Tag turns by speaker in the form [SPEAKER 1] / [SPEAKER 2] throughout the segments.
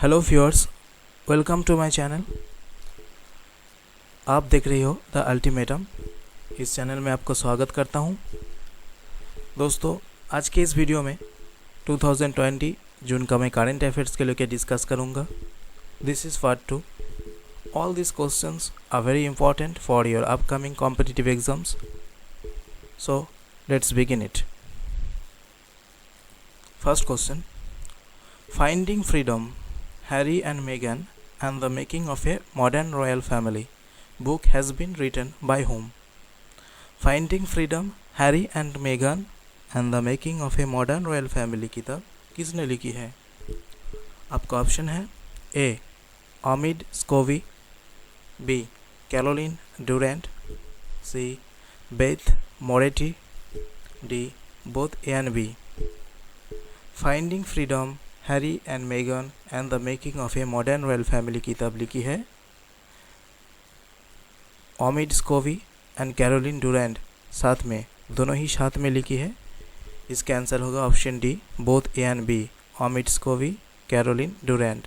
[SPEAKER 1] Hello viewers, welcome to my channel. आप देख रही हो द अल्टीमेटम। इस चैनल में आपको स्वागत करता हूं। दोस्तों, आज के इस वीडियो में 2020 जून का मैं करंट अफेयर्स के लेके डिस्कस करूंगा। This is part 2। All this questions are very important for your upcoming competitive exams. So let's begin it. First question, finding freedom, Harry and Meghan and the Making of a Modern Royal Family book has been written by whom? Finding Freedom, Harry and Meghan and the Making of a Modern Royal Family किताब किसने लिखी है? आपका option है A Omid Scobie, B Carolyn Durand, C Beth Moretti, D both A and B. Finding Freedom, Harry and मेगन and the Making of a Modern Royal Family किताब लिखी है ऑमिड स्कोवी एंड कैरोलिन डुरेंट, साथ में दोनों ही साथ में लिखी है। इसका आंसर होगा option D, both A and B, Omid Scobie Carolyn Durand.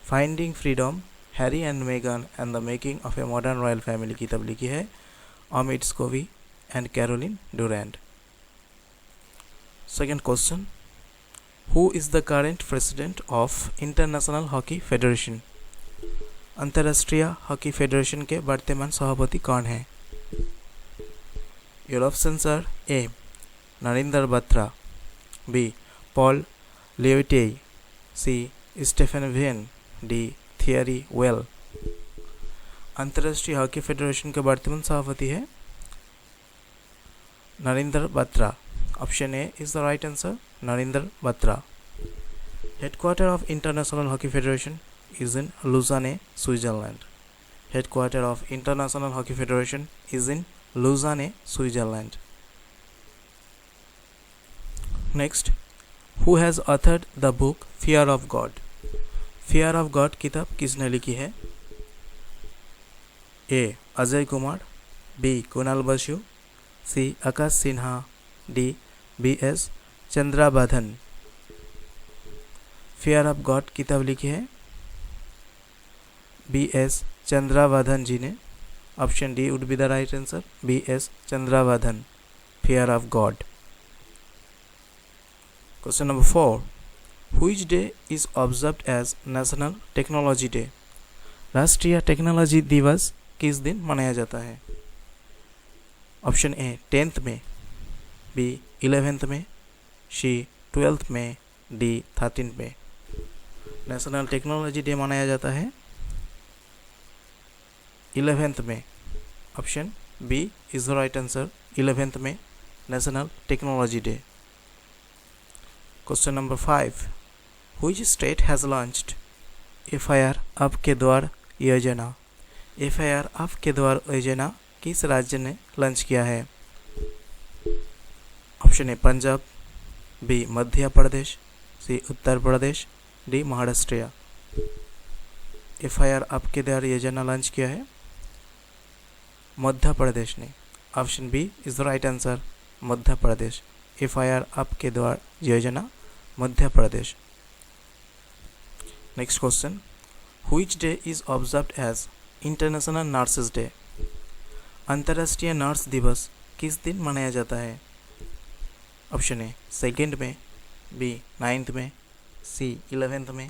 [SPEAKER 1] Finding Freedom, Harry and मेगन and the Making of a Modern Royal Family किताब लिखी है Omid Scobie and Carolyn Durand. Second question, Who is the current president of International Hockey Federation? अंतर्राष्ट्रीय hockey federation के वर्तमान सभापति कौन है? Your options are A Narendra Batra, B Paul Leotei, C Stephan Wen, D Thierry Weil. अंतर्राष्ट्रीय hockey federation के वर्तमान सभापति है Narendra Batra. Option A is the right answer, Narendra Batra. Headquarter of International Hockey Federation is in Lausanne, Switzerland. Headquarter of International Hockey Federation is in Lausanne, Switzerland. Next, who has authored the book Fear of God? Fear of God किताब किसने लिखी है? A Ajay Kumar, B Kunal Basu, C Akash Sinha, D B S Chandrabadhan. Fair of God किताब लिखी है B S Chandrabadhan ji ने। Option D would be the right answer, B S Chandrabadhan, Fair of God. Question number 4, which day is observed as National technology Day? राष्ट्रीय technology दिवस किस दिन मनाया जाता है? ऑप्शन ए 10th में, बी 11th में, सी 12th में, डी 13th में। नेशनल टेक्नोलॉजी डे मनाया जाता है 11th में। Option B is the right answer, 11th में national technology day. Question number 5, which state has launched FIR आपके द्वार योजना? FIR आपके द्वार योजना किस राज्य ने लॉन्च किया है? Option A Punjab, B Madhya Pradesh, C Uttar Pradesh, D Maharashtra. FIR आपके द्वार योजना लॉन्च किया है मध्य प्रदेश ने। Option B is the right answer, Madhya Pradesh. FIR आपके द्वार योजना Madhya Pradesh. Next question, which day is observed as international nurses day? अंतर्राष्ट्रीय नर्स दिवस किस दिन मनाया जाता है? ऑप्शन ए 2nd में, बी 9th में, सी 11th में,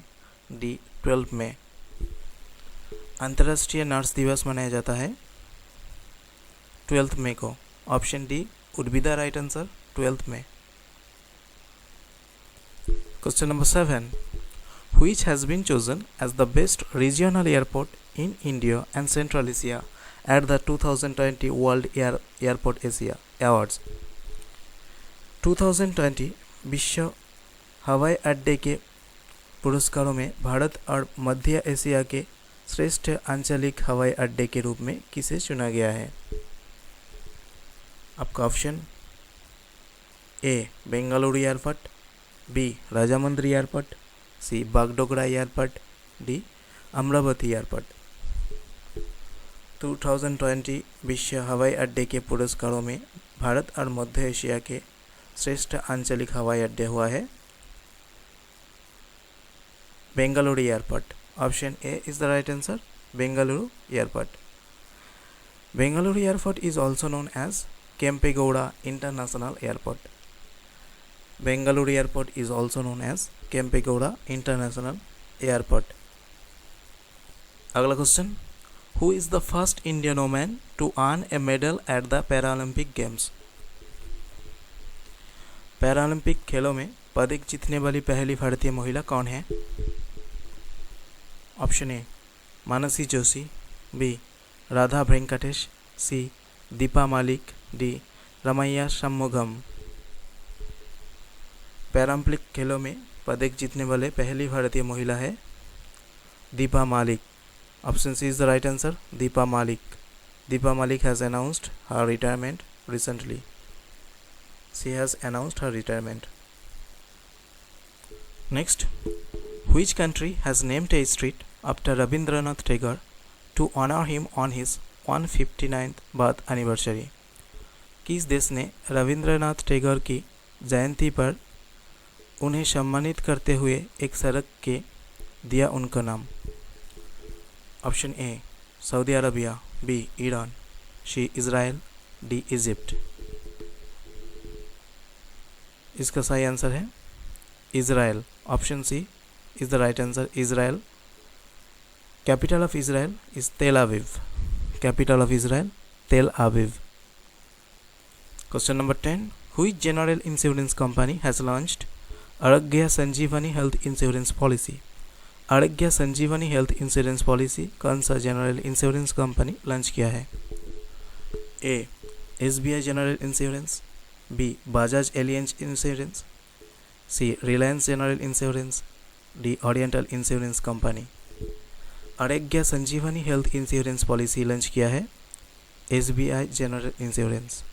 [SPEAKER 1] डी 12th में। अंतर्राष्ट्रीय नर्स दिवस मनाया जाता है 12th मई को। Option D would be the right answer, 12th में। Question number 7, which has been chosen as the best regional airport in India and central Asia at the 2020 world airport Asia awards? 2020 विश्व हवाई अड्डे के पुरस्कारों में भारत और मध्य एशिया के श्रेष्ठ आंचलिक हवाई अड्डे के रूप में किसे चुना गया है? आपका option A Bengaluru airport, B Rajahmundry airport, C Bagdogra airport, D Amaravati airport. 2020 विश्व हवाई अड्डे के पुरस्कारों में भारत और मध्य एशिया के श्रेष्ठ आंचलिक हवाई अड्डे हुआ है Bengaluru Airport. Option A is the right answer. Bengaluru Airport. Bengaluru Airport is also known as Kempegowda International Airport. Bengaluru Airport is also known as Kempegowda International Airport. अगला question, Who is the first Indian woman to earn a medal at the Paralympic Games? Paralympic खेलों में पदक जीतने वाली पहली भारतीय महिला कौन है? Option A Mansi Joshi, B Radha Venkatesh, C Deepa Malik, D Ramaiah शम्मुगम। Paralympic खेलों में पदक जीतने वाले पहली भारतीय महिला है Deepa Malik. Option C is the right answer, Deepa Malik. Deepa Malik has announced her retirement recently. She has announced her retirement. Next, which country has named a street after Rabindranath Tagore to honor him on his 159th birth anniversary? किस देश ने रविंद्रनाथ टैगोर की जयंती पर उन्हें सम्मानित करते हुए एक सड़क के दिया उनका नाम? Option A Saudi Arabia, B Iran, C Israel, D Egypt. इसका सही आंसर है Israel. Option C is the right answer, Israel. Capital of Israel is Tel Aviv. Capital of Israel Tel Aviv. Question number 10, which general insurance company has launched Arogya Sanjeevani health insurance policy? आरोग्य Sanjeevani health insurance policy कौन सा general insurance company launch किया है? A SBI general insurance, B Bajaj Allianz insurance, C Reliance general insurance, D oriental insurance company. Arogya Sanjeevani health insurance policy launch किया है SBI general insurance.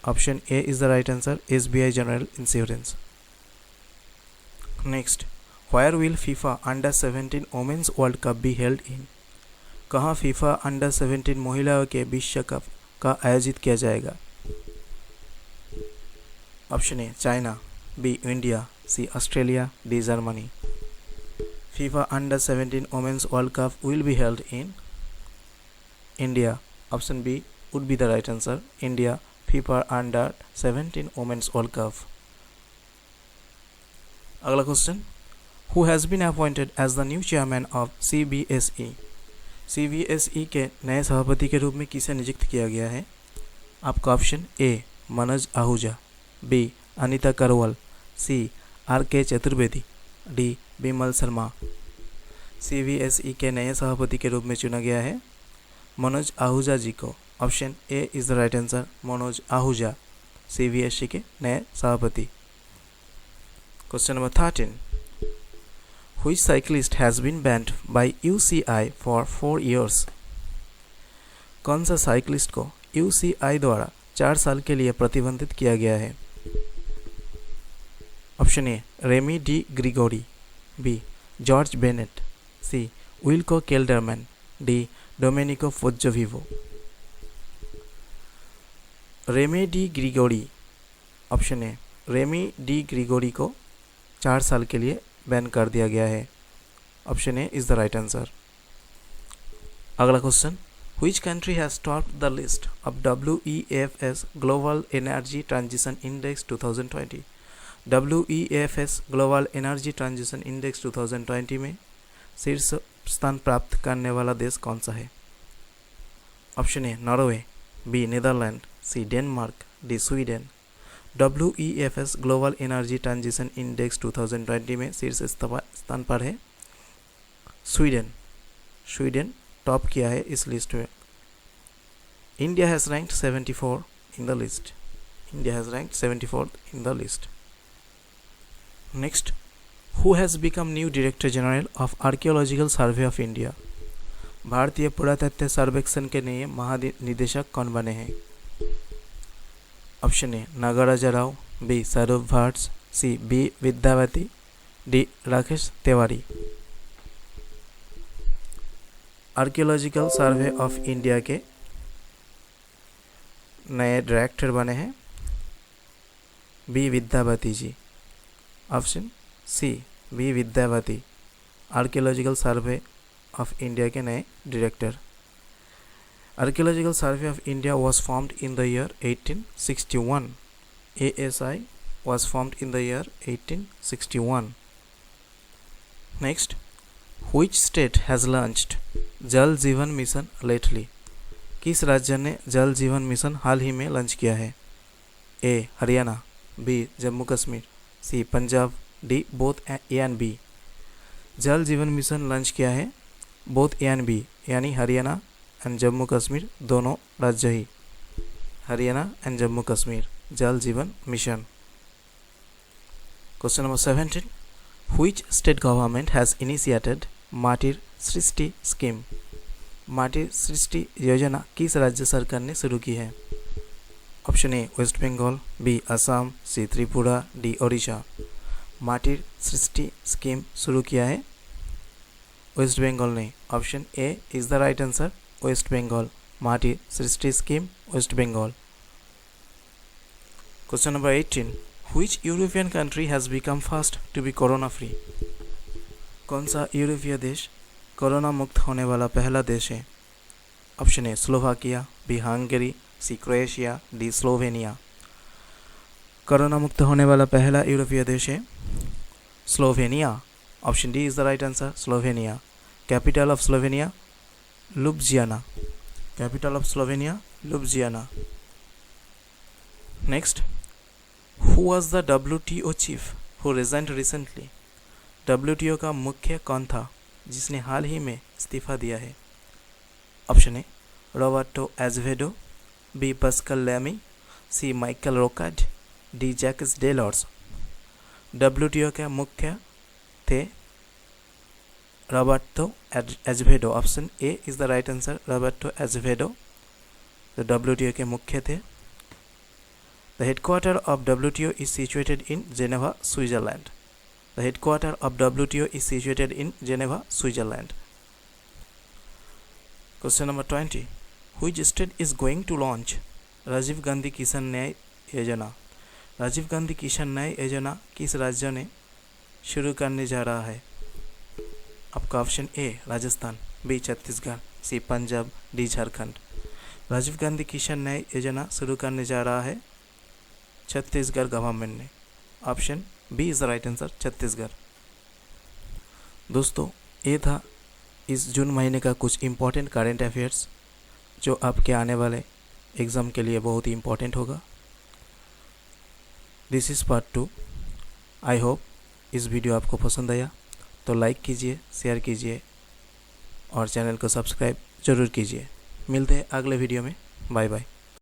[SPEAKER 1] Option A is the right answer, SBI general insurance. Next, where will FIFA under 17 women's world cup be held in? कहाँ FIFA under 17 महिलाओं के विश्व cup का आयोजित किया जाएगा? Option A China, B India, C Australia, D Germany. FIFA under 17 women's world cup will be held in India. Option B would be the right answer, India. FIFA under 17 women's world cup. अगला question, who has been appointed as the new chairman of CBSE? CBSE के नए सभापति के रूप में किसे नियुक्त किया गया है? आपका option A Manoj Ahuja, B Anita Karwal, C RK Chaturvedi, D Bimal Sharma. CBSE के नए सभापति के रूप में चुना गया है मनोज आहूजा जी को। Option A is the right answer, Manoj Ahuja CBSE के नए सभापति। Question number 13, which cyclist has been banned by UCI for 4 years? कौन सा साइक्लिस्ट को UCI द्वारा 4 साल के लिए प्रतिबंधित किया गया है? Option A Remy Di Gregorio, B George Bennett, C Wilco Kelderman, D Domenico Pozzovivo. Remy Di Gregorio. Option A Remy Di Gregorio को 4 साल के लिए बैन कर दिया गया है। Option A is the right answer. अगला question, Which country has topped the list of WEF's Global Energy Transition Index 2020? WEF's Global Energy Transition Index 2020 में शीर्ष स्थान प्राप्त करने वाला देश कौन सा है? Option A Norway, B Netherland, C Denmark, D Sweden. WEF's global energy transition index 2020 में शीर्ष स्थान पर है स्वीडन। स्वीडन टॉप किया है इस लिस्ट में। India has ranked 74 in the list. India has ranked 74 in the list. Next, who has become new director general of archaeological survey of India? भारतीय पुरातत्व सर्वेक्षण के नए महानिदेशक कौन बने हैं? Option A Nagaraja Rao, B Swaroop Bhatt, C B Vidyavathi, D Rakesh Tiwari. Archaeological survey of India के नए डायरेक्टर बने हैं B Vidyavathi ji. Option C B Vidyavathi. Archaeological survey of India के नए director. Archaeological survey of India was formed in the year 1861. ASI was formed in the year 1861. Next, which state has launched जल Jeevan mission lately? किस राज्य ने जल Jeevan mission हाल ही में launch किया है? A Haryana, B Jammu Kashmir, C Punjab, D both A and B. Jal Jeevan mission launch किया है बोथ ए एंड बी, यानी हरियाणा एंड जम्मू कश्मीर दोनों राज्य ही। हरियाणा एंड जम्मू कश्मीर जल Jeevan mission. Question number 17, which state government has initiated माटिर सृष्टि स्कीम? माटिर सृष्टि योजना किस राज्य सरकार ने शुरू की है? Option A West Bengal, B Assam, C Tripura, D Odisha. Matir Srishti scheme शुरू किया है वेस्ट बंगाल ने। Option A is the right answer, West Bengal. Matir Srishti scheme West Bengal. Question number 18, which European country has become first to be corona free? कौन सा यूरोपीय देश कोरोना मुक्त होने वाला पहला देश है? Option A Slovakia, B Hungary, C Croatia, D Slovenia. Corona मुक्त होने वाला पहला यूरोपीय देश है Slovenia. Option D is the right answer, Slovenia. Capital of Slovenia Ljubljana. Capital of Slovenia Ljubljana. Next, Who was the WTO chief who resigned recently? WTO का मुख्य कौन था जिसने हाल ही में इस्तीफा दिया है? Option A Roberto Azevedo, B Pascal Lamy, C Michael Rocard, D Jacques Delors. WTO के मुख्य थे Roberto Azevedo. Option A is the right answer, Roberto Azevedo तो WTO के मुख्य थे। The headquarter of WTO is situated in Geneva, Switzerland. The headquarter of WTO is situated in Geneva, Switzerland. Question number 20. Which state is going to launch Rajiv Gandhi Kisan Nyay योजना? राजीव गांधी किसान न्याय योजना किस राज्य ने शुरू करने जा रहा है? आपका option A Rajasthan, B Chhattisgarh, C Punjab, D Jharkhand. Rajiv Gandhi Kisan Nyay Yojana शुरू करने जा रहा है छत्तीसगढ़ गवर्नमेंट ने। Option B is the right answer, Chhattisgarh. दोस्तों, ये था इस जून महीने का कुछ इम्पोर्टेंट करेंट अफेयर्स जो आपके आने वाले एग्ज़ाम के लिए बहुत ही इम्पोर्टेंट होगा। This is part 2। I hope इस वीडियो आपको पसंद आया तो लाइक कीजिए, शेयर कीजिए और चैनल को सब्सक्राइब ज़रूर कीजिए। मिलते हैं अगले वीडियो में। Bye bye.